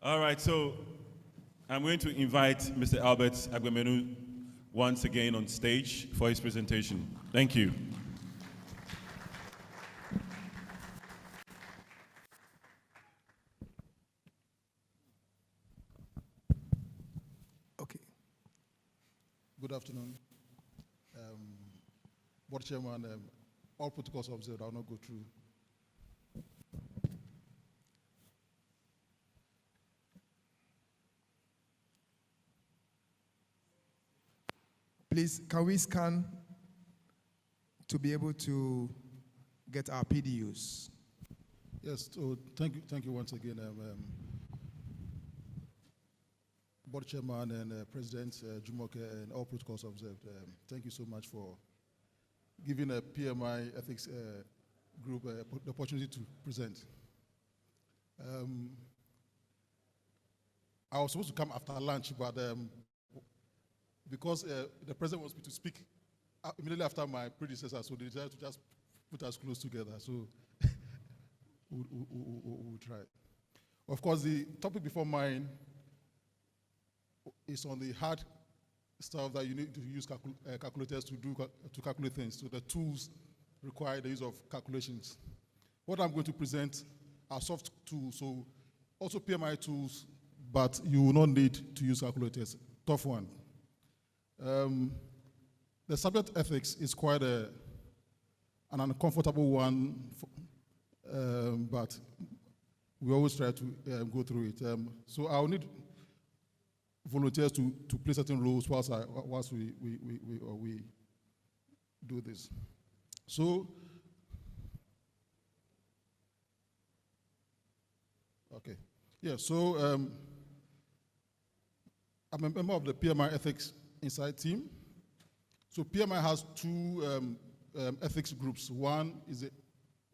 All right, so I'm going to invite Mr. Albert Agbemenu once again on stage for his presentation. Thank you. Okay. Good afternoon. Board Chairman, all protocols observed, I will not go through. Please, can we scan to be able to get our PDUs? Yes, so thank you once again, Board Chairman and President Jumoke and all protocols observed. Thank you so much for giving a PMI ethics group the opportunity to present. I was supposed to come after lunch, but because the president wants me to speak immediately after my predecessor, so they decided to just put us close together. So we'll try. Of course, the topic before mine is on the hard stuff that you need to use calculators to calculate things. So the tools require the use of calculations. What I'm going to present are soft tools, so also PMI tools, but you will not need to use calculators. Tough one. The subject ethics is quite an uncomfortable one, but we always try to go through it. So I'll need volunteers to play certain roles whilst we do this. So, okay, yeah. So I'm a member of the PMI Ethics Inside team. So PMI has two ethics groups. One is the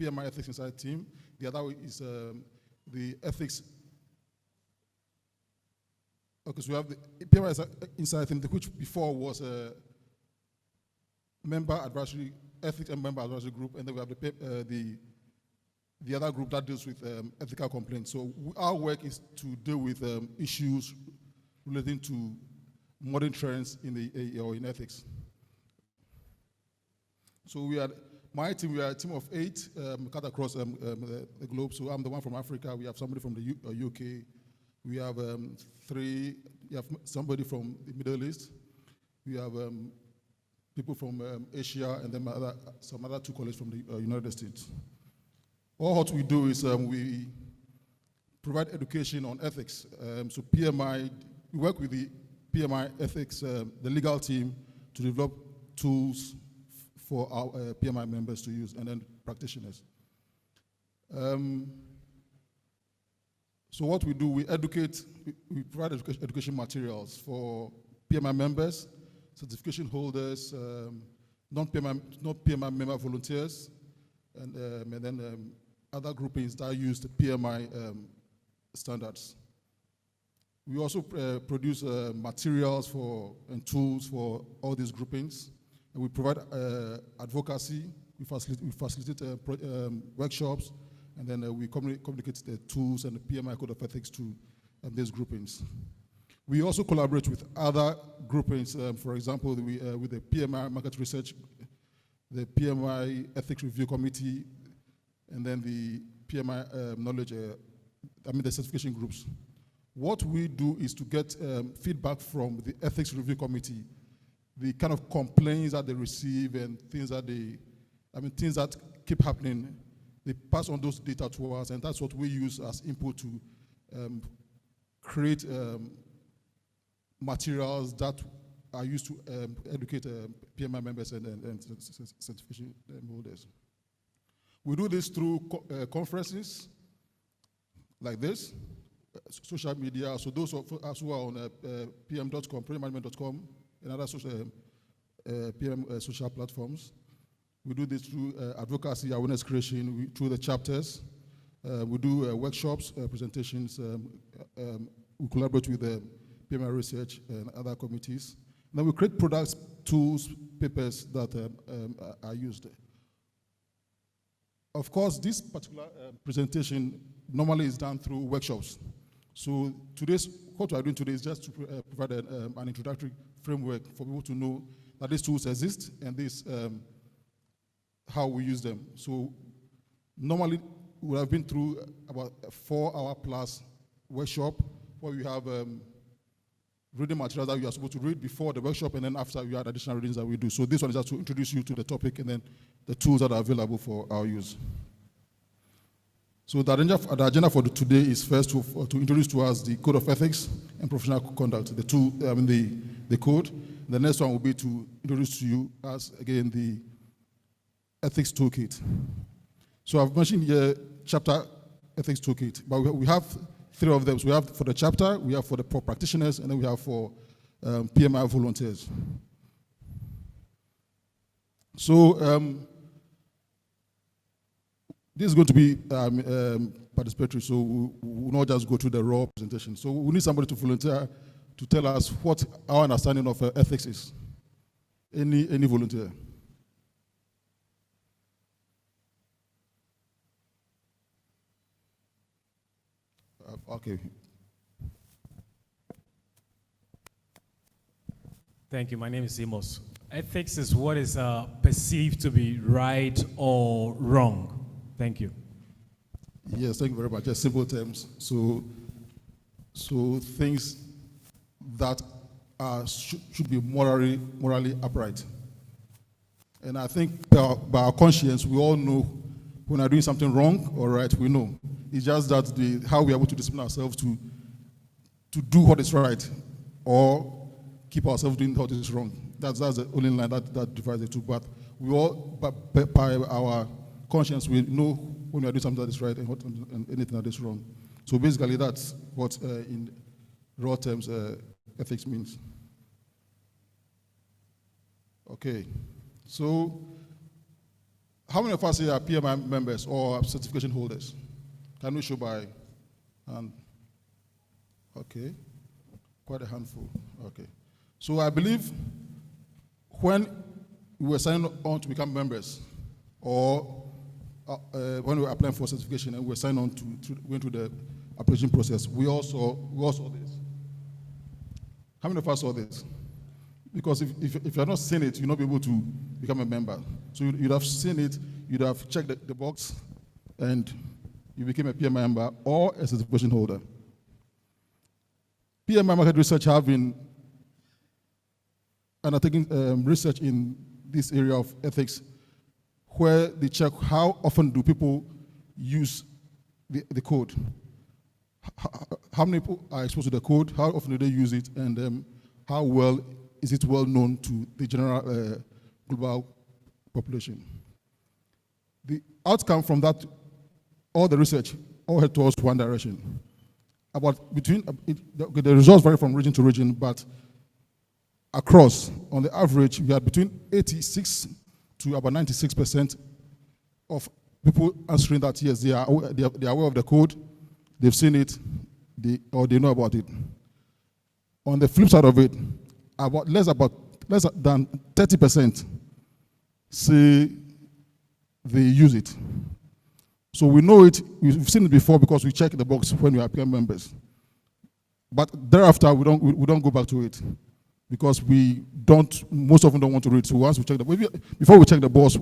PMI Ethics Inside team. The other is the ethics. Okay, so we have the PMI Inside team, which before was a member advisory, ethics and member advisory group, and then we have the other group that deals with ethical complaints. So our work is to deal with issues relating to modern trends in the or in ethics. So my team, we are a team of 8 cut across the globe. So I'm the one from Africa. We have somebody from the UK. We have 3. We have somebody from the Middle East. We have people from Asia, and then some other 2 colleagues from the United States. All what we do is we provide education on ethics. So PMI, we work with the PMI ethics, the legal team, to develop tools for our PMI members to use, and then practitioners. So what we do, we provide education materials for PMI members, certification holders, non-PMI member volunteers, and then other groupings that use the PMI standards. We also produce materials and tools for all these groupings. And we provide advocacy. We facilitate workshops, and then we communicate the tools and the PMI code of ethics to these groupings. We also collaborate with other groupings. For example, with the PMI Market Research, the PMI Ethics Review Committee, and then the PMI Knowledge, the certification groups. What we do is to get feedback from the Ethics Review Committee, the kind of complaints that they receive and things that things that keep happening. They pass on those data to us, and that's what we use as input to create materials that are used to educate PMI members and certification holders. We do this through conferences like this, social media. So those of us who are on pm.com, PMmanagement.com, and other PM social platforms. We do this through advocacy, awareness creation, through the chapters. We do workshops, presentations. We collaborate with the PMI Research and other committees. And then we create products, tools, papers that are used. Of course, this particular presentation normally is done through workshops. So what we are doing today is just to provide an introductory framework for people to know that these tools exist and this how we use them. So normally we have been through about a 4-hour plus workshop where we have reading materials that you are supposed to read before the workshop, and then after we had additional readings that we do. So this one is just to introduce you to the topic and then the tools that are available for our use. So the agenda for today is first to introduce to us the Code of Ethics and Professional Conduct, the code. The next one will be to introduce to you as, again, the Ethics Toolkit. So I've mentioned here chapter Ethics Toolkit, but we have 3 of them. So we have for the chapter, we have for the practitioners, and then we have for PMI volunteers. So this is going to be participatory, so we will not just go through the raw presentation. So we need somebody to volunteer to tell us what our understanding of ethics is. Any volunteer? Okay. Thank you. My name is Amos. Ethics is what is perceived to be right or wrong. Thank you. Yes, thank you very much. Just simple terms. So things that should be morally upright. And I think by our conscience, we all know when we're doing something wrong or right, we know. It's just that how we are able to discipline ourselves to do what is right or keep ourselves doing what is wrong. That's the only line that divides the two. But we all, by our conscience, we know when we are doing something that is right and anything that is wrong. So basically, that's what in raw terms ethics means. Okay, so how many of us here are PMI members or certification holders? Can we show by hand? Okay, quite a handful. Okay, so I believe when we were signing on to become members, or when we were applying for certification and we were signing on to went through the application process, we all saw this. How many of us saw this? Because if you have not seen it, you'll not be able to become a member. So you'd have seen it, you'd have checked the box, and you became a PMI member or a certification holder. PMI market research have been undertaking research in this area of ethics, where they check how often do people use the code. How many people are exposed to the code, how often do they use it, and how well is it well known to the general global population. The outcome from that, all the research, all head towards one direction. The results vary from region to region, but across, on the average, we had between 86 to about 96% of people answering that yes, they are aware of the code, they've seen it, or they know about it. On the flip side of it, less than 30% say they use it. So we know it, we've seen it before because we check the box when we are PMI members. But thereafter, we don't go back to it because most often don't want to read. So once we check before we check the box,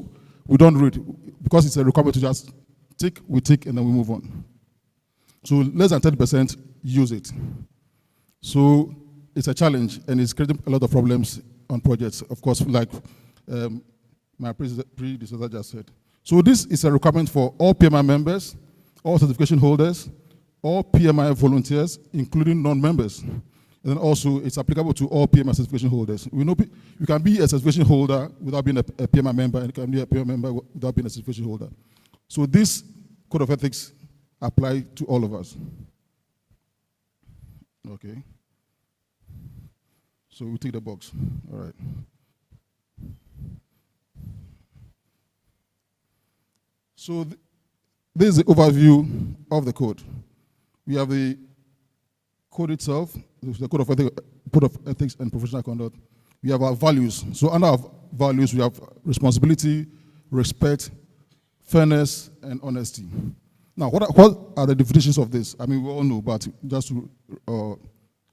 we don't read because it's a requirement to just tick, we tick, and then we move on. So less than 30% use it. So it's a challenge, and it's creating a lot of problems on projects, of course, like my predecessor just said. So this is a requirement for all PMI members, all certification holders, all PMI volunteers, including non-members. And then also, it's applicable to all PMI certification holders. We know you can be a certification holder without being a PMI member, and you can be a PMI member without being a certification holder. So this code of ethics applies to all of us. Okay. So we take the box. All right. So this is the overview of the code. We have the code itself, the code of ethics and professional conduct. We have our values. So under our values, we have responsibility, respect, fairness, and honesty. Now, what are the definitions of this? I mean, we all know, but just to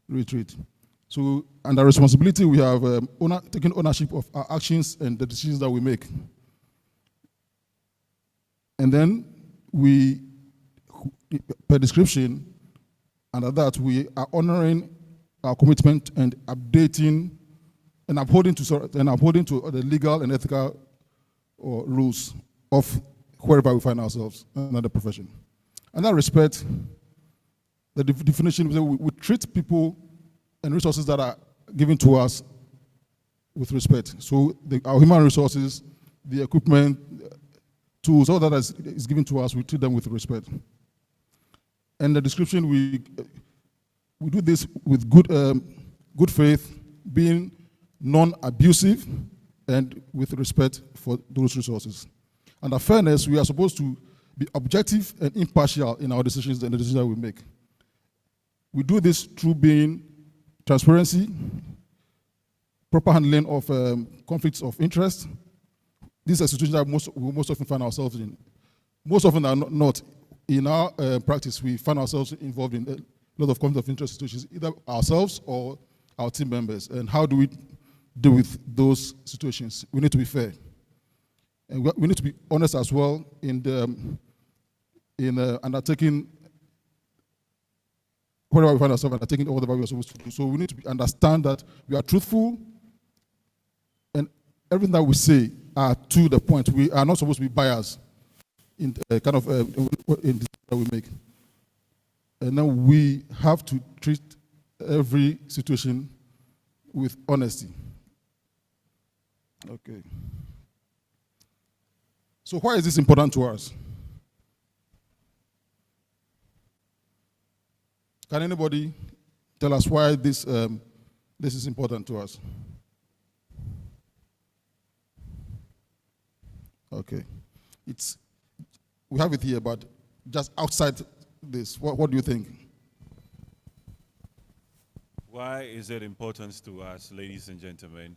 reiterate. So, under responsibility, we have taking ownership of our actions and the decisions that we make. And then we, per description, under that, we are honoring our commitment and updating and upholding to the legal and ethical rules of wherever we find ourselves in the profession. In that respect, the definition, we treat people and resources that are given to us with respect. So our human resources, the equipment, tools, all that is given to us, we treat them with respect. And the description, we do this with good faith, being non-abusive, and with respect for those resources. Under fairness, we are supposed to be objective and impartial in our decisions and the decisions that we make. We do this through being transparency, proper handling of conflicts of interest. These are situations that we most often find ourselves in. Most often are not. In our practice, we find ourselves involved in a lot of conflict of interest situations, either ourselves or our team members. And how do we deal with those situations? We need to be fair. And we need to be honest as well in undertaking wherever we find ourselves, undertaking all the we are supposed to do. So we need to understand that we are truthful, and everything that we say are to the point. We are not supposed to be biased in in the that we make. And then we have to treat every situation with honesty. Okay. So why is this important to us? Can anybody tell us why this is important to us? Okay. We have it here, but just outside this, what do you think? Why is it important to us, ladies and gentlemen?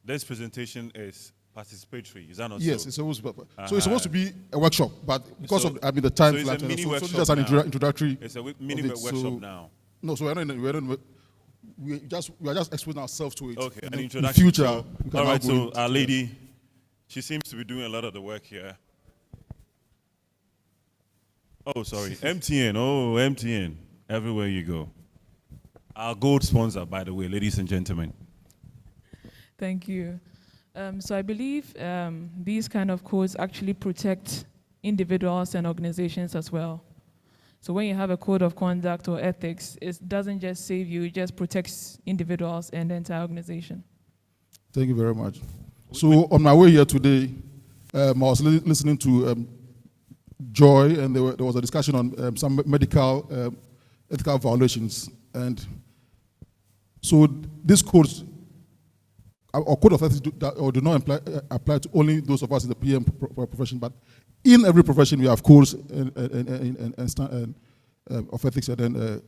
This presentation is participatory, is that not so? Yes, it's supposed to be. So it's supposed to be a workshop, but because of the time, so it's a mini workshop just an introductory. It's a mini workshop now. No, so we are just exposing ourselves to it. Okay, and an in introduction. future, So, we can all now right, go so into our lady, she seems to be doing a lot of the work here. Oh, sorry, MTN. Oh, MTN. Everywhere you go. Our gold sponsor, by the way, ladies and gentlemen. Thank you. So I believe these kind of codes actually protect individuals and organizations as well. So when you have a code of conduct or ethics, it doesn't just save you, it just protects individuals and the entire organization. Thank you very much. So on my way here today, I was listening to Joy, and there was a discussion on some medical ethical violations. And so these codes, or code of ethics, do not apply to only those of us in the PM profession, but in every profession we have codes of ethics and then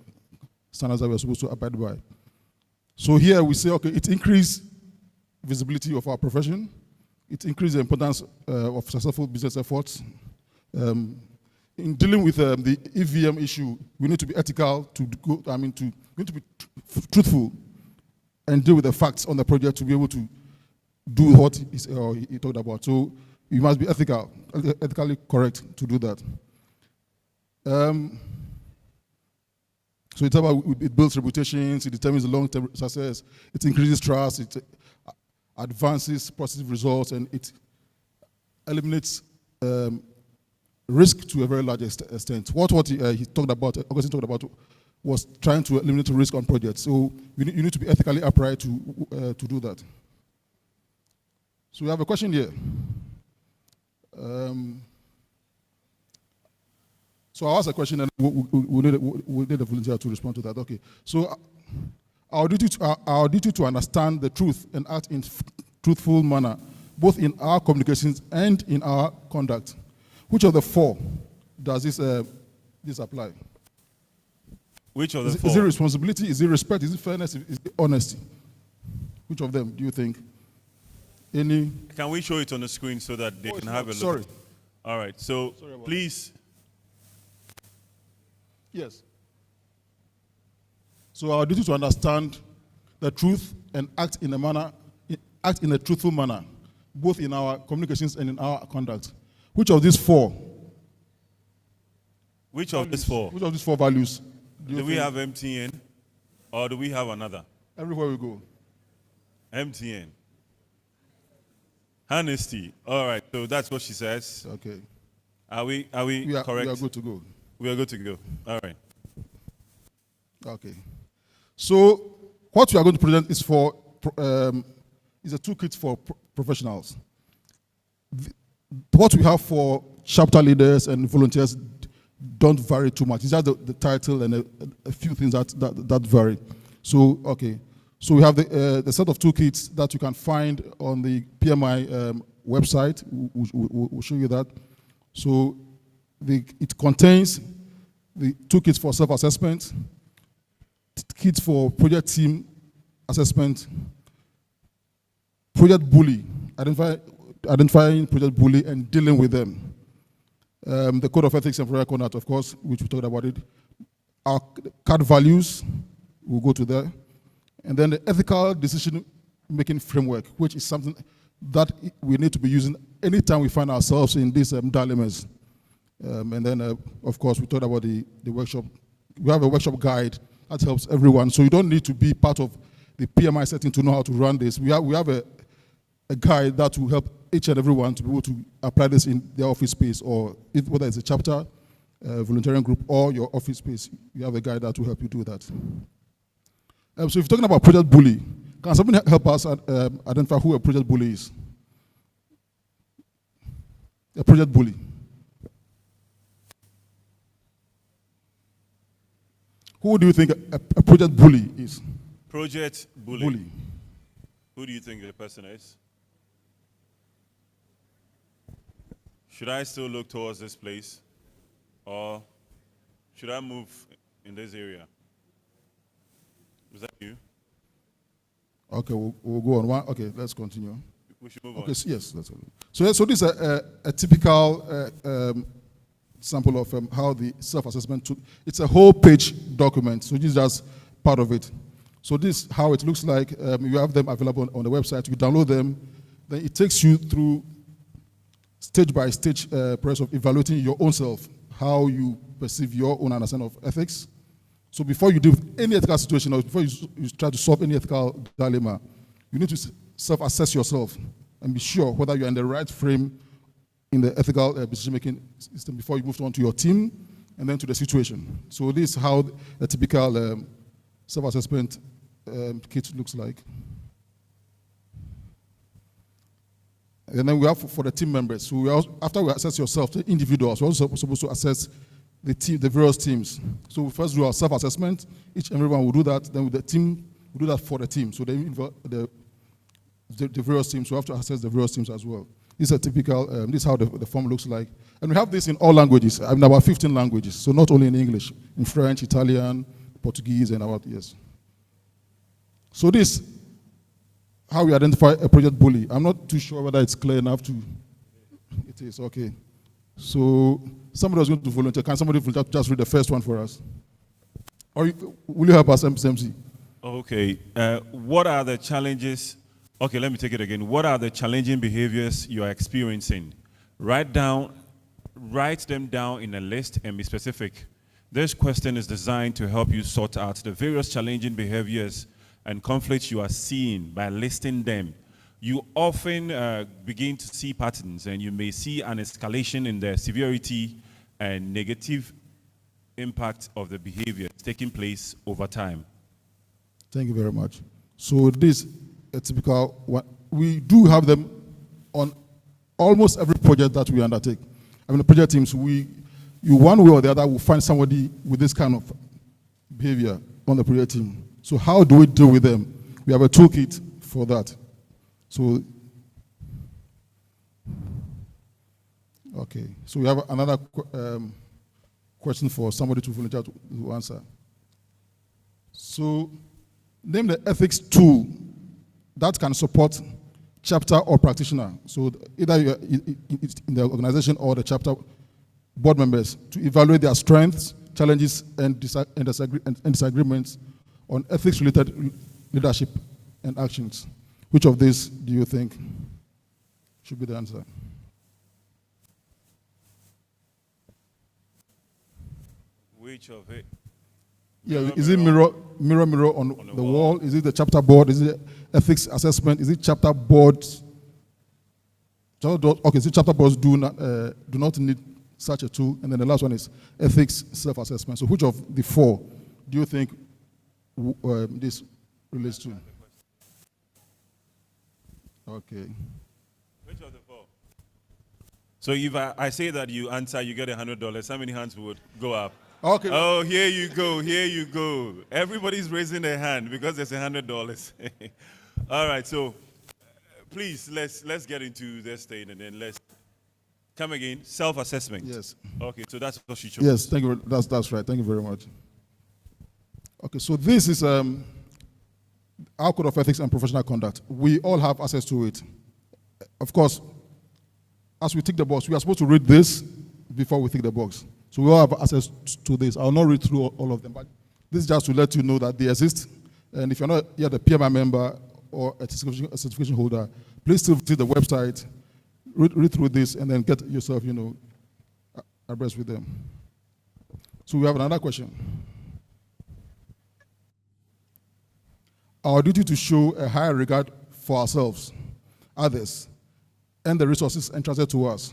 standards that we are supposed to abide by. So here we say, okay, it increases visibility of our profession, it increases the importance of successful business efforts. In dealing with the EVM issue, we need to be ethical we need to be truthful and deal with the facts on the project to be able to do what he talked about. So you must be ethically correct to do that. So it's about, it builds reputations, it determines the long-term success, it increases trust, it advances positive results, and it eliminates risk to a very large extent. What he talked about, Augustine talked about, was trying to eliminate risk on projects. So you need to be ethically upright to do that. So we have a question here. So I'll ask a question and we'll need a volunteer to respond to that. Okay. So our duty to understand the truth and act in truthful manner, both in our communications and in our conduct. Which of the four does this apply? Which of the four? Is it responsibility? Is it respect? Is it fairness? Is it honesty? Which of them do you think? Any? Can we show it on the screen so that they can have a look? Sorry. All right, so Sorry about please, Yes. So our duty to understand the truth and act in a truthful manner, both in our communications and in our conduct. Which of these four? which of these four? Which of these four values Do we think have MTN or do we have another? everywhere we go? MTN. Honesty. All right, so that's what she says. Okay. Are we We are correct? good to go. We are good to go. All right. Okay. So what we are going to present is is a toolkit for professionals. What we have for chapter leaders and volunteers don't vary too much. It's just the title and a few things that vary. So, okay. So we have the set of toolkits that you can find on the PMI website. We'll show you that. So it contains the toolkits for self-assessment, kits for project team assessment, project bully, identifying project bully and dealing with them. The code of ethics and project conduct, of course, which we talked about it. Our CAD values, we'll go to there. And then the ethical decision-making framework, which is something that we need to be using anytime we find ourselves in these dilemmas. And then, of course, we talked about the workshop. We have a workshop guide that helps everyone. So you don't need to be part of the PMI setting to know how to run this. We have a guide that will help each and everyone to be able to apply this in their office space, or whether it's a chapter, volunteering group, or your office space. You have a guide that will help you do that. So if you're talking about project bully, can somebody help us identify who a project bully is? A project bully. Who do you think a project bully is? Project bully. Bully. Who do you think the person is? Should I still look towards this place? Or should I move in this area? Is that you? Okay, we'll go on. Okay, let's continue. We should move Okay, on. so yes, that's all. So this is a typical sample of how the self-assessment tool. It's a whole page document, so this is just part of it. So this is how it looks like. You have them available on the website. You download them. Then it takes you through stage-by-stage process of evaluating your own self, how you perceive your own understanding of ethics. So before you deal with any ethical situation, or before you try to solve any ethical dilemma, you need to self-assess yourself and be sure whether you're in the right frame in the ethical decision-making system before you move on to your team and then to the situation. So this is how a typical self-assessment kit looks like. And then we have for the team members. So after we assess yourself, the individuals, we're also supposed to assess the various teams. So we first do our self-assessment. Each and everyone will do that. Then with the team, we do that for the team. So the various teams, we have to assess the various teams as well. This is a typical, this is how the form looks like. And we have this in all languages, about 15 languages. So not only in English, in French, Italian, Portuguese, and about, yes. So this, how we identify a project bully. I'm not too sure whether it's clear enough to, it is, okay. So somebody was going to volunteer. Can somebody just read the first one for us? Or will you help us, MC? Okay. What are the challenges? Okay, let me take it again. What are the challenging behaviors you are experiencing? Write them down in a list and be specific. This question is designed to help you sort out the various challenging behaviors and conflicts you are seeing by listing them. You often begin to see patterns, and you may see an escalation in the severity and negative impact of the behavior taking place over time. Thank you very much. So this a typical one. We do have them on almost every project that we undertake. I mean, the project teams, you one way or the other will find somebody with this kind of behavior on the project team. So how do we deal with them? We have a toolkit for that. So, okay. So we have another question for somebody to volunteer to answer. So, name the ethics tool that can support chapter or practitioner. So either you're in the organization or the chapter board members to evaluate their strengths, challenges, and disagreements on ethics-related leadership and actions. Which of these do you think should be the answer? Which of it? Yeah, is it mirror on the wall? Is it the chapter board? Is it ethics assessment? Is it chapter boards? Okay, so chapter boards do not need such a tool. And then the last one is ethics self-assessment. So which of the four do you think this relates to? Okay. Which of the four? So if I say that you answer, you get $100, how many hands would go up? Okay. Oh, here you go, here you go. Everybody's raising their hand because there's $100. All right, so please, let's get into this thing and then let's come again. Self-assessment. Yes. Okay, so that's what she chose. Yes, thank you. That's right. Thank you very much. Okay, so this is our code of ethics and professional conduct. We all have access to it. Of course, as we tick the box, we are supposed to read this before we tick the box. So we all have access to this. I'll not read through all of them, but this is just to let you know that they exist. And if you're not yet a PMI member or a certification holder, please still visit the website, read through this, and then get yourself, abreast with them. So we have another question. Our duty to show a higher regard for ourselves, others, and the resources entrusted to us.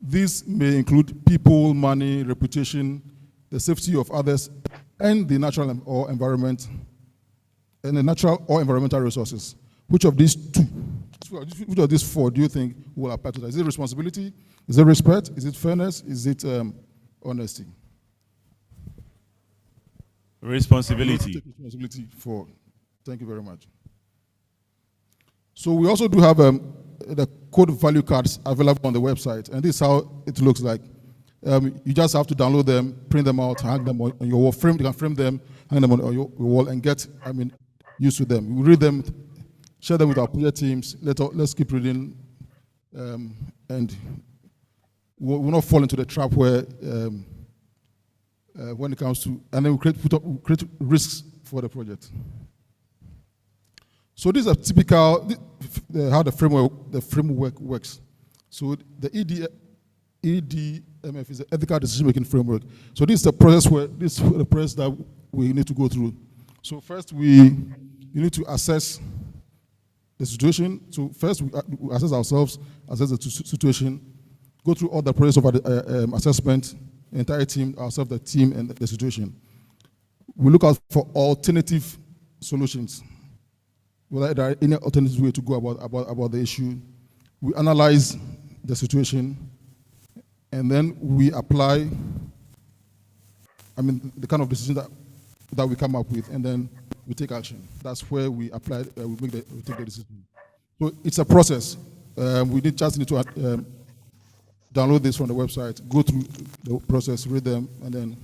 This may include people, money, reputation, the safety of others, and the natural or environment, and the natural or environmental resources. Which of these four do you think will apply to that? Is it responsibility? Is it respect? Is it fairness? Is it honesty? Responsibility. Take responsibility for. Thank you very much. So we also do have the code value cards available on the website, and this is how it looks like. You just have to download them, print them out, hang them on your wall. You can frame them, hang them on your wall, and get used to them. We read them, share them with our project teams. Let's keep reading, and we'll not fall into the trap where when it comes to, and then we create risks for the project. So these are typical how the framework works. So the EDMF is the ethical decision-making framework. So this is the process that we need to go through. So first you need to assess the situation. So first we assess ourselves, assess the situation, go through all the process of the assessment, the entire team, ourselves, the team, and the situation. We look out for alternative solutions. Whether there are any alternative way to go about the issue. We analyze the situation, and then we apply, the kind of decision that we come up with, and then we take action. That's where we apply, we take the decision. So it's a process. We just need to download this from the website, go through the process, read them, and then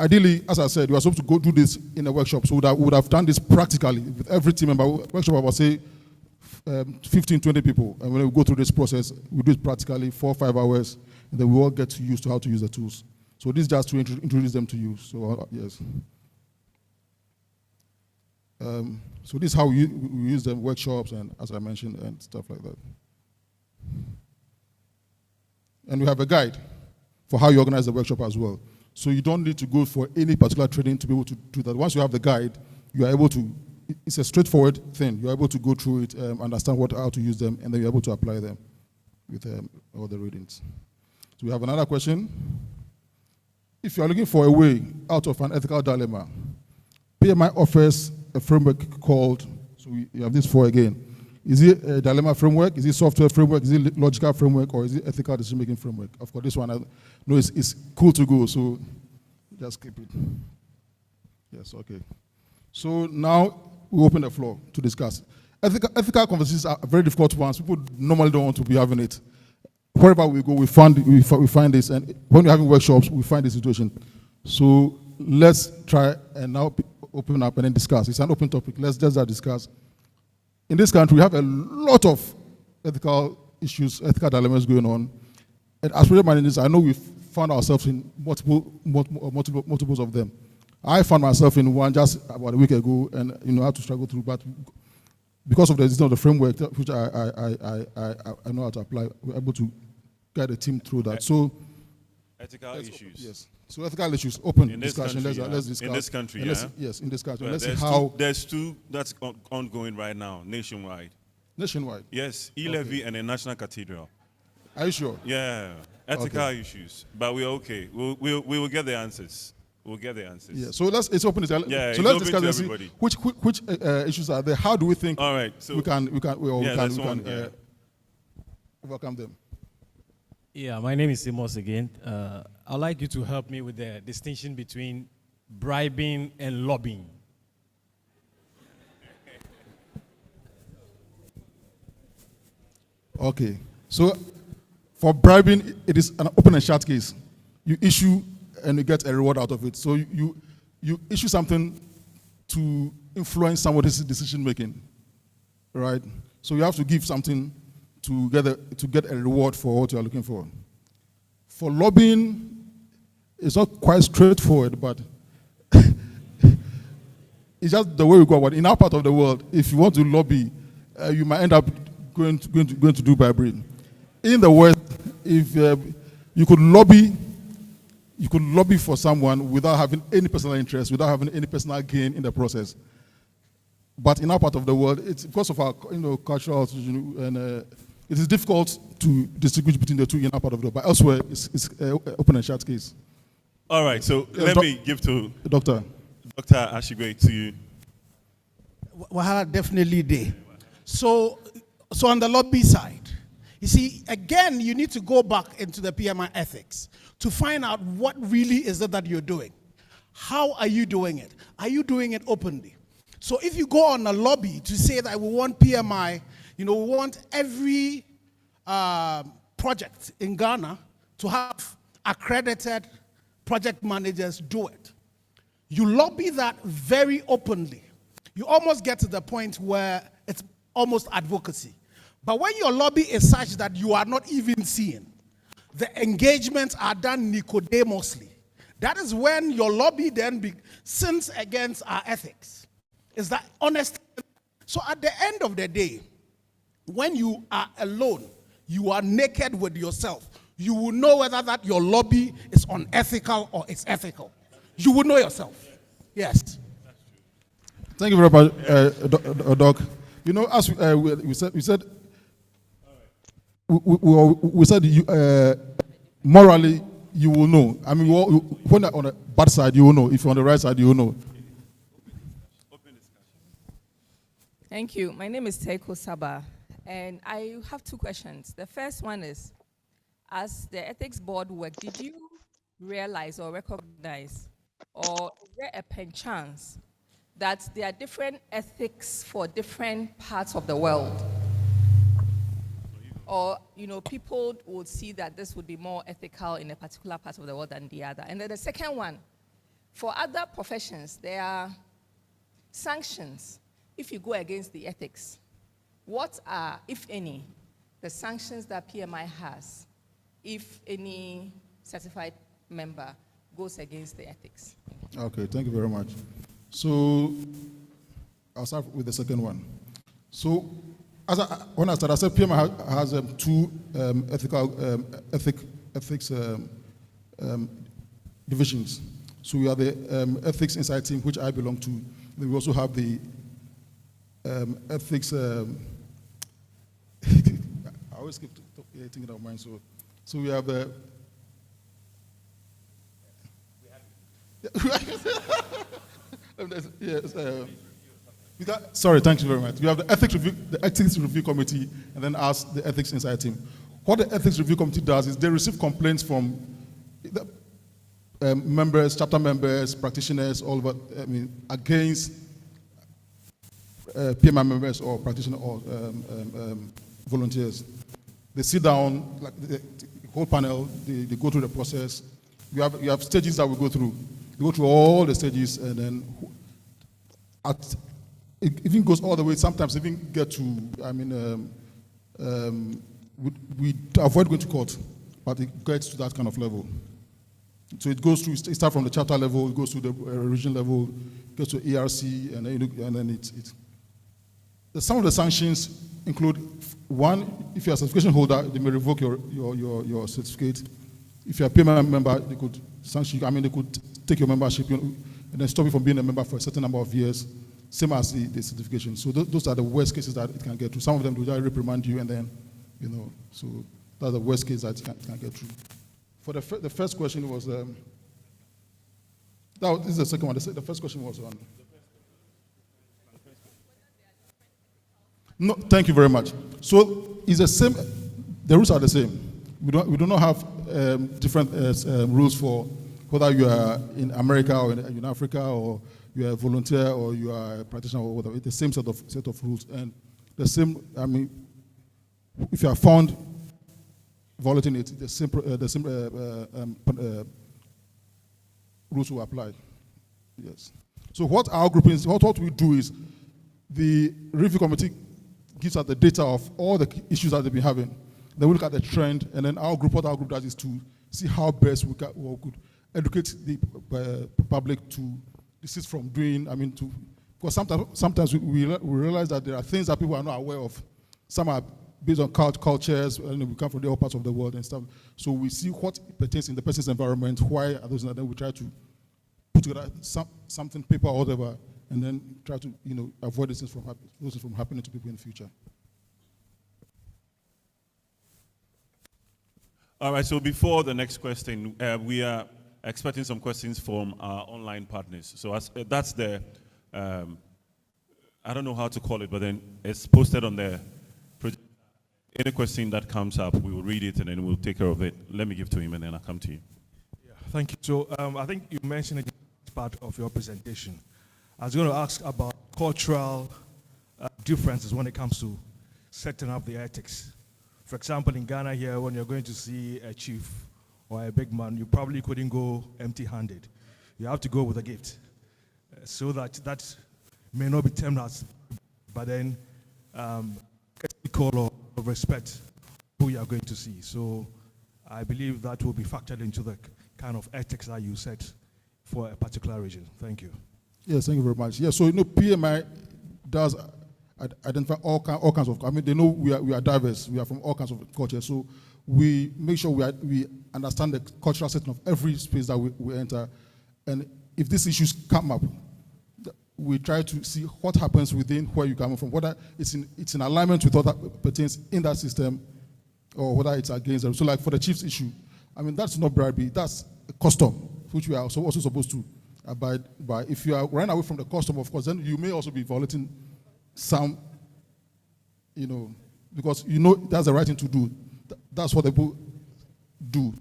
ideally, as I said, we are supposed to go do this in a workshop. So we would have done this practically with every team member. Workshop about, say, 15, 20 people. And when we go through this process, we do it practically 4 or 5 hours, and then we all get used to how to use the tools. So this is just to introduce them to you. So yes. So this is how we use them, workshops, and as I mentioned, and stuff like that. And we have a guide for how you organize the workshop as well. So you don't need to go for any particular training to be able to do that. Once you have the guide, you are able to, it's a straightforward thing. You're able to go through it, understand how to use them, and then you're able to apply them with all the readings. So we have another question. If you're looking for a way out of an ethical dilemma, PMI offers a framework called, so you have this 4 again. Is it a dilemma framework? Is it software framework? Is it logical framework? Or is it ethical decision-making framework? Of course, this one, I know it's cool to go, so just keep it. Yes, okay. So now we open the floor to discuss. Ethical conversations are very difficult ones. People normally don't want to be having it. Wherever we go, we find this, and when we're having workshops, we find the situation. So let's try and now open up and then discuss. It's an open topic. Let's just discuss. in this country, we have a lot of ethical issues, ethical dilemmas going on. And as project managers, I know we've found ourselves in multiples of them. I found myself in one just about a week ago, and had to struggle through. But because of the framework which I know how to apply, we're able to guide the team through that. So, ethical issues. Yes. So ethical issues, open In this discussion. country, Let's discuss. in this country, Yes, in this country. Well, let's see how there's two that's ongoing right now, nationwide. nationwide. Yes, e-levy and a national cathedral. Are you sure? Yeah, ethical issues, but we're okay. We will get the answers. We'll get the answers. Yeah. So it's open. Yeah, so it's let's open discuss to and see everybody. which issues are there. How do we think All right. So we can overcome them? Yeah, my name is Amos again. I'd like you to help me with the distinction between bribing and lobbying. Okay. So for bribing, it is an open and shut case. You issue and you get a reward out of it. So you issue something to influence somebody's decision making, right? So you have to give something to get a reward for what you are looking for. For lobbying, it's not quite straightforward, but it's just the way we go about it. In our part of the world, if you want to lobby, you might end up going to do bribery. In the West, if you could lobby for someone without having any personal interest, without having any personal gain in the process. But in our part of the world, it's because of our cultural and it is difficult to distinguish between the two in our part of the world. But elsewhere, it's open and shut case. all right. So let me give to Doctor. Dr. Ashigwe to you. Wahala definitely there. So on the lobby side, you see, again, you need to go back into the PMI ethics to find out what really is it that you're doing. How are you doing it? Are you doing it openly? So if you go on a lobby to say that we want PMI, we want every project in Ghana to have accredited project managers do it. You lobby that very openly. You almost get to the point where it's almost advocacy. But when your lobby is such that you are not even seeing, the engagements are done nicodemously. That is when your lobby then sins against our ethics. Is that honest? So at the end of the day, when you are alone, you are naked with yourself. You will know whether that your lobby is unethical or it's ethical. You will know yourself. Yes. Thank you very much, Doc. As we said, morally, you will know. I mean, when you're on the bad side, you will know. If you're on the right side, you will know. Thank you. My name is Teiko Saba, and I have two questions. The first one is, as the ethics board work, did you realize or recognize, or is there a perchance that there are different ethics for different parts of the world? Or, people would see that this would be more ethical in a particular part of the world than the other. And then the second one, for other professions, there are sanctions if you go against the ethics. What are, if any, the sanctions that PMI has if any certified member goes against the ethics? Okay, thank you very much. So I'll start with the second one. So when I started, I said PMI has two ethics divisions. So we have the ethics insight team, which I belong to. Then we also have the ethics. I always keep thinking of mine. So we have the. Yes. Sorry, thank you very much. We have the ethics review committee, and then us, the ethics insight team. What the ethics review committee does is they receive complaints from the members, chapter members, practitioners, all over. Against PMI members or practitioners or volunteers. They sit down, like the whole panel. They go through the process. You have stages that we go through. We go through all the stages, and then it even goes all the way, sometimes even get to, we avoid going to court, but it gets to that kind of level. So it goes through, it starts from the chapter level, it goes to the region level, goes to ERC, and then some of the sanctions include, one, if you're a certification holder, they may revoke your certificate. If you're a PMI member, they could sanction you, they could take your membership and then stop you from being a member for a certain number of years, same as the certification. So those are the worst cases that it can get to. Some of them do that reprimand you, and then, so that's the worst case that it can get through. For the first question was, this is the second one. The first question was on. No, thank you very much. So it's the same. The rules are the same. We do not have different rules for whether you are in America or in Africa, or you are a volunteer or you are a practitioner or whatever. It's the same set of rules, and the same. If you are found violating it, the same rules will apply. Yes. So what our group is, what we do is, the review committee gives us the data of all the issues that they've been having. Then we look at the trend, and then what our group does is to see how best we could educate the public to desist from doing. Because sometimes we realize that there are things that people are not aware of. Some are based on cultures, and we come from the other parts of the world and stuff. So we see what pertains in the person's environment, why are those, and then we try to put together something, paper or whatever, and then try to avoid those things from happening to people in the future. All right, so before the next question, we are expecting some questions from our online partners. So that's the, I don't know how to call it, but then it's posted on the project. Any question that comes up, we will read it and then we'll take care of it. Let me give to him and then I'll come to you. Yeah, thank you. So I think you mentioned it as part of your presentation. I was going to ask about cultural differences when it comes to setting up the ethics. For example, in Ghana here, when you're going to see a chief or a big man, you probably couldn't go empty-handed. You have to go with a gift. So that may not be termed as, but then call of respect who you are going to see. So I believe that will be factored into the kind of ethics that you set for a particular region. Thank you. Yes, thank you very much. Yeah, so PMI does identify all kinds of. They know we are diverse. We are from all kinds of cultures. So we make sure we understand the cultural setting of every space that we enter, and if these issues come up, we try to see what happens within where you come from, whether it's in alignment with what pertains in that system, or whether it's against them. So, like for the chief's issue, that's not bribery. That's a custom, which we are also supposed to abide by. If you are running away from the custom, of course, then you may also be violating some, because that's the right thing to do. That's what the people do.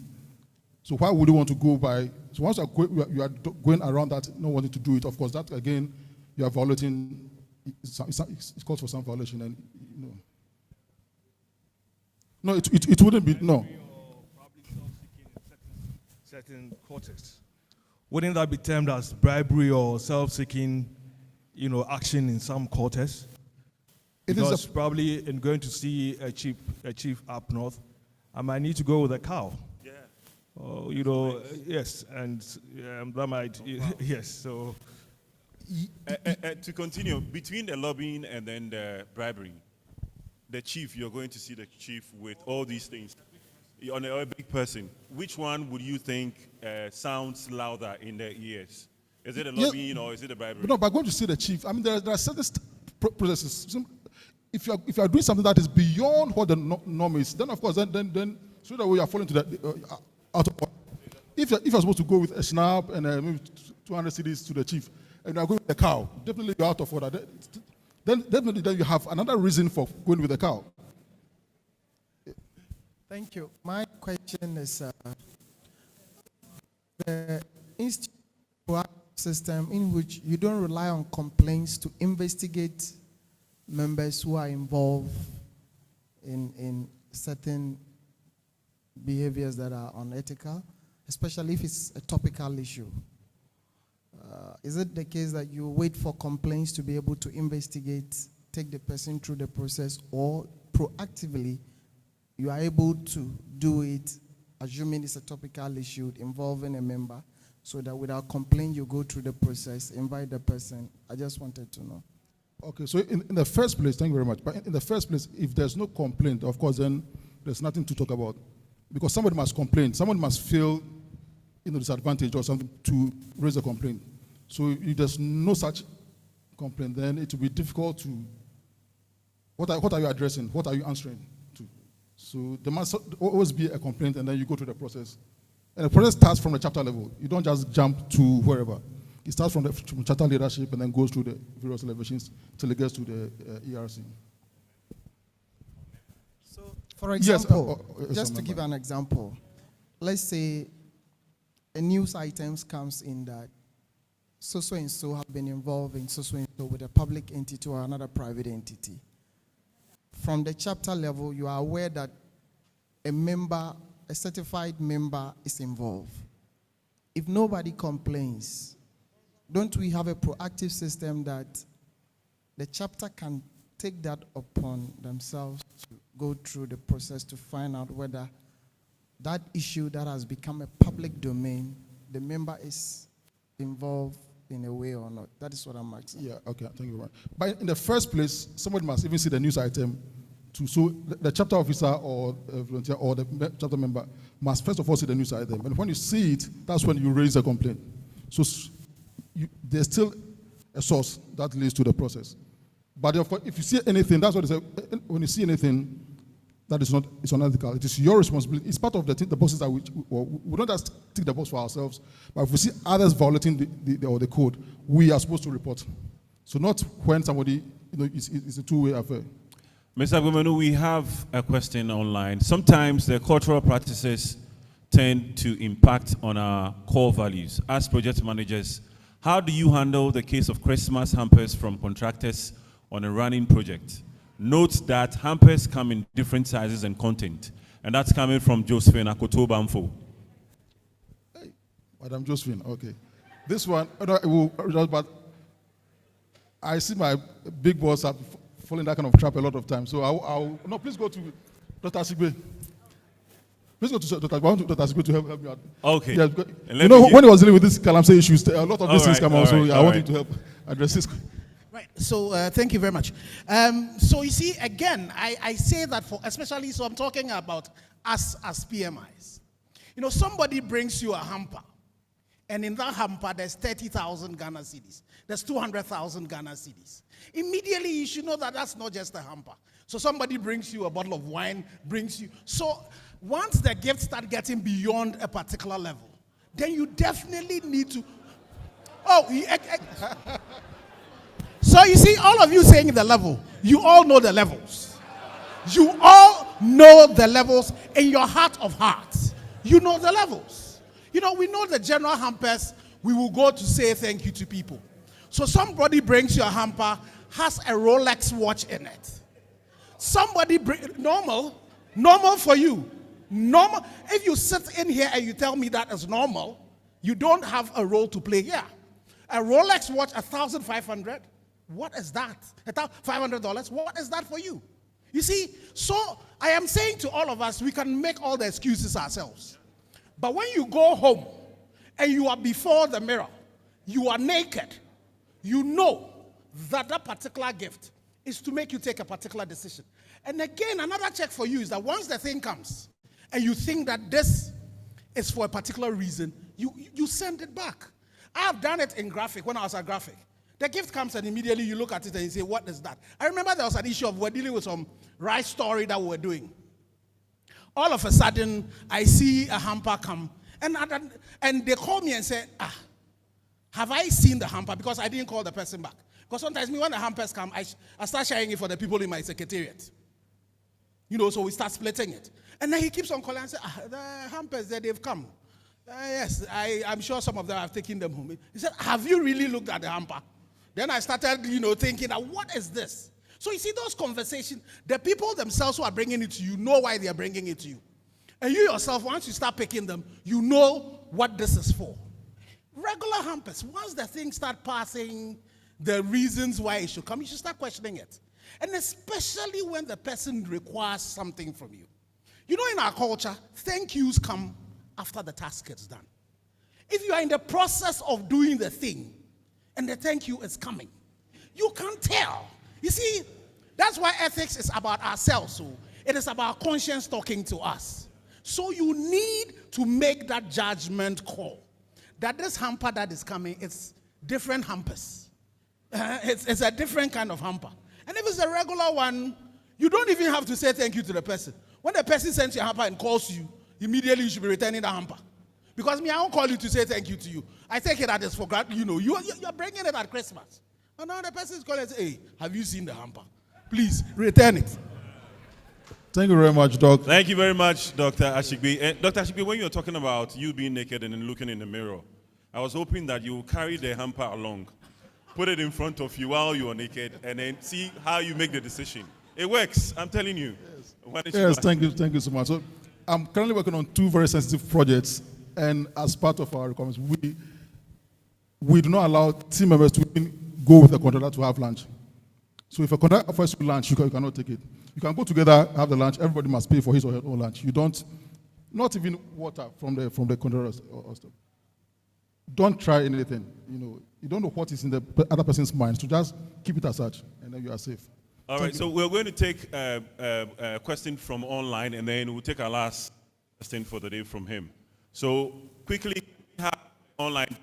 So why would you want to go by? So once you are going around that, not wanting to do it, of course, that again, you are violating. It calls for some violation, and no, it wouldn't be no. Probably self-seeking in certain contexts. Wouldn't that be termed as bribery or self-seeking, action in some quarters? Because probably in going to see a chief up north, I might need to go with a cow. Yeah. Oh, yes, and that might, yes. So, to continue, between the lobbying and then the bribery, the chief, you're going to see the chief with all these things. On a big person, which one would you think sounds louder in their ears? Is it the lobbying or is it the bribery? No, but going to see the chief, there are certain processes. If you are doing something that is beyond what the norm is, then of course, then so that we are falling to that out of order. If you're supposed to go with a snap and maybe 200 cedis to the chief, and you are going with a cow, definitely you're out of order. Then definitely you have another reason for going with a cow. Thank you. My question is the institutional system in which you don't rely on complaints to investigate members who are involved in certain behaviors that are unethical, especially if it's a topical issue. Is it the case that you wait for complaints to be able to investigate, take the person through the process, or proactively you are able to do it, assuming it's a topical issue involving a member, so that without complaint you go through the process, invite the person? I just wanted to know. Okay, so in the first place, thank you very much. But in the first place, if there's no complaint, of course, then there's nothing to talk about. Because somebody must complain. Someone must feel disadvantage or something to raise a complaint. So if there's no such complaint, then it will be difficult to, what are you addressing? What are you answering to? So there must always be a complaint, and then you go through the process. And the process starts from the chapter level. You don't just jump to wherever. It starts from chapter leadership and then goes through the various elevations till it gets to the ERC. So, for example, yes, just to give an example, let's say a news item comes in that so and so have been involved in so and so with a public entity or another private entity. From the chapter level, you are aware that a member, a certified member, is involved. If nobody complains, don't we have a proactive system that the chapter can take that upon themselves to go through the process to find out whether that issue that has become a public domain, the member is involved in a way or not? That is what I'm asking. Yeah, okay, thank you very much. But in the first place, somebody must even see the news item. So the chapter officer or volunteer or the chapter member must first of all see the news item. And when you see it, that's when you raise a complaint. So there's still a source that leads to the process. But of course, if you see anything, that's what they say, when you see anything that is not, it's unethical, it is your responsibility. It's part of the boxes that we don't just tick the box for ourselves, but if we see others violating the code, we are supposed to report. So not when somebody, it's a two-way affair. Mr. Agbemenu, we have a question online. Sometimes the cultural practices tend to impact on our core values. As project managers, how do you handle the case of Christmas hampers from contractors on a running project? Note that hampers come in different sizes and content, and that's coming from Josephine Akoto Bamfo. Hey, Madam Josephine, okay. This one, but I see my big boss have fallen that kind of trap a lot of times. So no, please go to Dr. Asigbe. Please go to Dr. Asigbe to help me out. Okay. Yeah, when he was dealing with these Calamse issues, a lot of these things come out, so I want him to help address this. Right, so thank you very much. So you see, again, I say that especially, so I'm talking about us as PMIs. Somebody brings you a hamper, and in that hamper, there's 30,000 Ghana cedis. There's 200,000 Ghana cedis. Immediately, you should know that that's not just a hamper. So somebody brings you a bottle of wine, brings you. So once the gifts start getting beyond a particular level, then you definitely need to. So you see, all of you saying the level, you all know the levels. You all know the levels in your heart of hearts. You know the levels. We know the general hampers, we will go to say thank you to people. So somebody brings you a hamper, has a Rolex watch in it. Somebody normal for you. Normal. If you sit in here and you tell me that is normal, you don't have a role to play here. A Rolex watch, 1,500. What is that? $500. What is that for you? You see, so I am saying to all of us, we can make all the excuses ourselves. But when you go home and you are before the mirror, you are naked, you know that that particular gift is to make you take a particular decision. And again, another check for you is that once the thing comes and you think that this is for a particular reason, you send it back. I have done it in graphic when I was at graphic. The gift comes and immediately you look at it and you say, what is that? I remember there was an issue of we're dealing with some rice story that we were doing. All of a sudden, I see a hamper come, and they call me and say, have I seen the hamper? Because I didn't call the person back. Because sometimes when the hampers come, I start sharing it for the people in my secretariat. So we start splitting it. And then he keeps on calling and say, the hampers there, they've come. Yes, I'm sure some of them have taken them home. He said, have you really looked at the hamper? Then I started, thinking, what is this? So you see those conversations, the people themselves who are bringing it to you know why they are bringing it to you. And you yourself, once you start picking them, you know what this is for. Regular hampers, once the things start passing the reasons why it should come, you should start questioning it. And especially when the person requires something from you. You know, in our culture, thank yous come after the task gets done. If you are in the process of doing the thing and the thank you is coming, you can't tell. You see, that's why ethics is about ourselves. So it is about conscience talking to us. So you need to make that judgment call that this hamper that is coming, it's different hampers. It's a different kind of hamper. And if it's a regular one, you don't even have to say thank you to the person. When the person sends you a hamper and calls you, immediately you should be returning the hamper. Because me, I won't call you to say thank you to you. I take it as for granted. You know, you're bringing it at Christmas. And now the person is calling and say, hey, have you seen the hamper? Please, return it. Thank you very much, Doc. Thank you very much, Dr. Ashigbe. Dr. Ashigbe, when you're talking about you being naked and then looking in the mirror, I was hoping that you would carry the hamper along, put it in front of you while you're naked, and then see how you make the decision. It works, I'm telling you. Yes, thank you so much. So I'm currently working on 2 very sensitive projects, and as part of our requirements, we do not allow team members to even go with a contractor to have lunch. So if a contractor offers you lunch, you cannot take it. You can go together, have the lunch. Everybody must pay for his or her own lunch. You don't, not even water from the contractor or stuff. Don't try anything. You know, you don't know what is in the other person's mind. So just keep it as such, and then you are safe. All right, so we're going to take a question from online, and then we'll take our last question for the day from him. So quickly, we have online.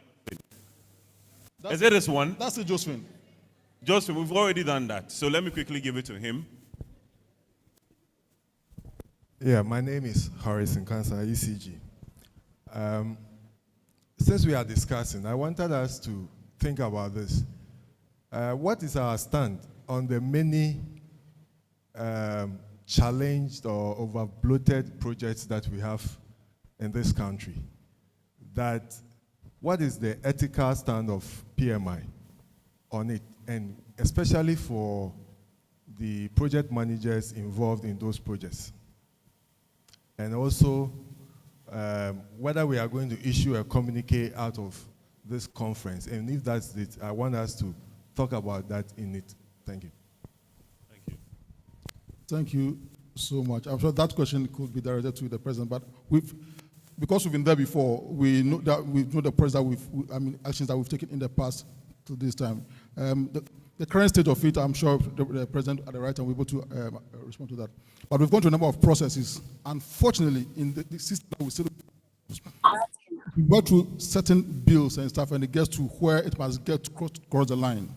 Is it this one? That's it, Josephine. Josephine, we've already done that. So let me quickly give it to him. Yeah, my name is Horace Nkansa, ECG. Since we are discussing, I wanted us to think about this. What is our stand on the many challenged or over-bloated projects that we have in this country? What is the ethical stand of PMI on it, and especially for the project managers involved in those projects? And also, whether we are going to issue a communique out of this conference, and if that's it, I want us to talk about that in it. Thank you. Thank you. Thank you so much. I'm sure that question could be directed to the president, but because we've been there before, we know the process actions that we've taken in the past to this time. The current state of it, I'm sure the president at the right time will be able to respond to that. But we've gone through a number of processes. Unfortunately, in the system that we still we go through certain bills and stuff, and it gets to where it must get to cross the line.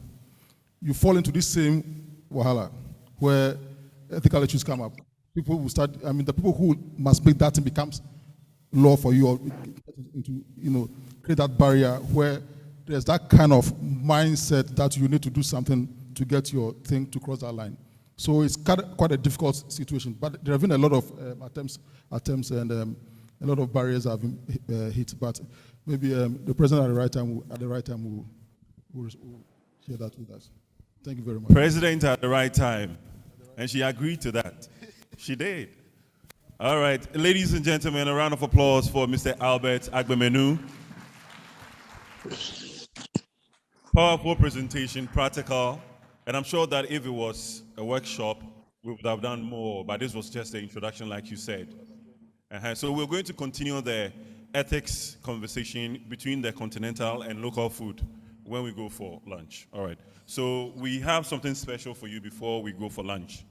You fall into this same wahala where ethical issues come up. People will start. I mean, the people who must make that thing becomes law for you, or into create that barrier where there's that kind of mindset that you need to do something to get your thing to cross that line. So it's quite a difficult situation. But there have been a lot of attempts, and a lot of barriers have been hit. But maybe the president at the right time will share that with us. Thank you very much. President at the right time, and she agreed to that. She did. All right, ladies and gentlemen, a round of applause for Mr. Albert Agbemenu. Powerful presentation, practical, and I'm sure that if it was a workshop, we would have done more, but this was just the introduction, like you said. So we're going to continue the ethics conversation between the continental and local food when we go for lunch. All right, so we have something special for you before we go for lunch.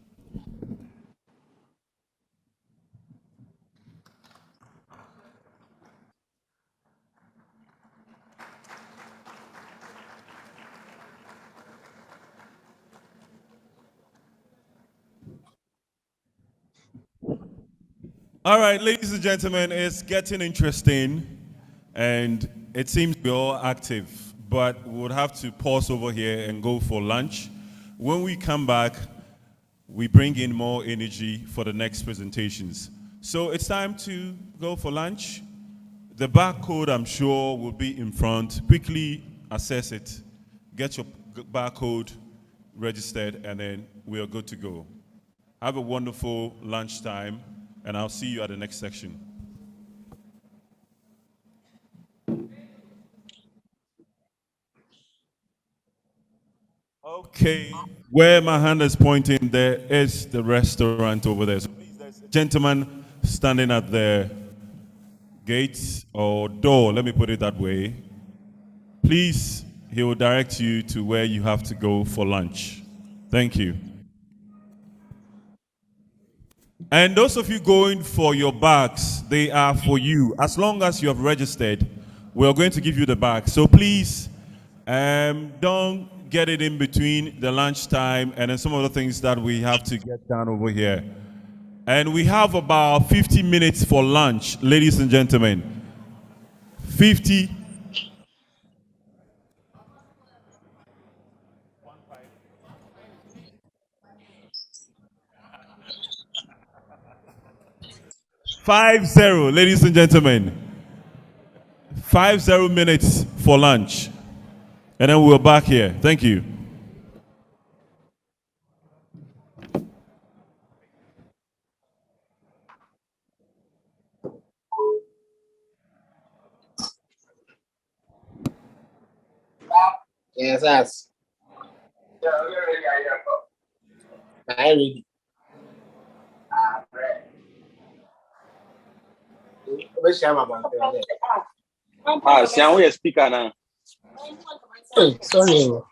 All right, ladies and gentlemen, it's getting interesting, and it seems we're all active, but we would have to pause over here and go for lunch. When we come back, we bring in more energy for the next presentations. So it's time to go for lunch. The barcode, I'm sure, will be in front. Quickly assess it, get your barcode registered, and then we are good to go. Have a wonderful lunchtime, and I'll see you at the next section. Okay, where my hand is pointing, there is the restaurant over there. So please, there's a gentleman standing at the gate or door, let me put it that way. Please, he will direct you to where you have to go for lunch. Thank you. And those of you going for your bags, they are for you. As long as you have registered, we are going to give you the bag. So please, don't get it in between the lunchtime and then some of the things that we have to get done over here. And we have about 50 minutes for lunch, ladies and gentlemen. 50. Five zero, ladies and gentlemen. 50 minutes for lunch. And then we're back here. Thank you. Yes, yes. I read. Which time about it? Sian, we speaker now. Hey, sorry.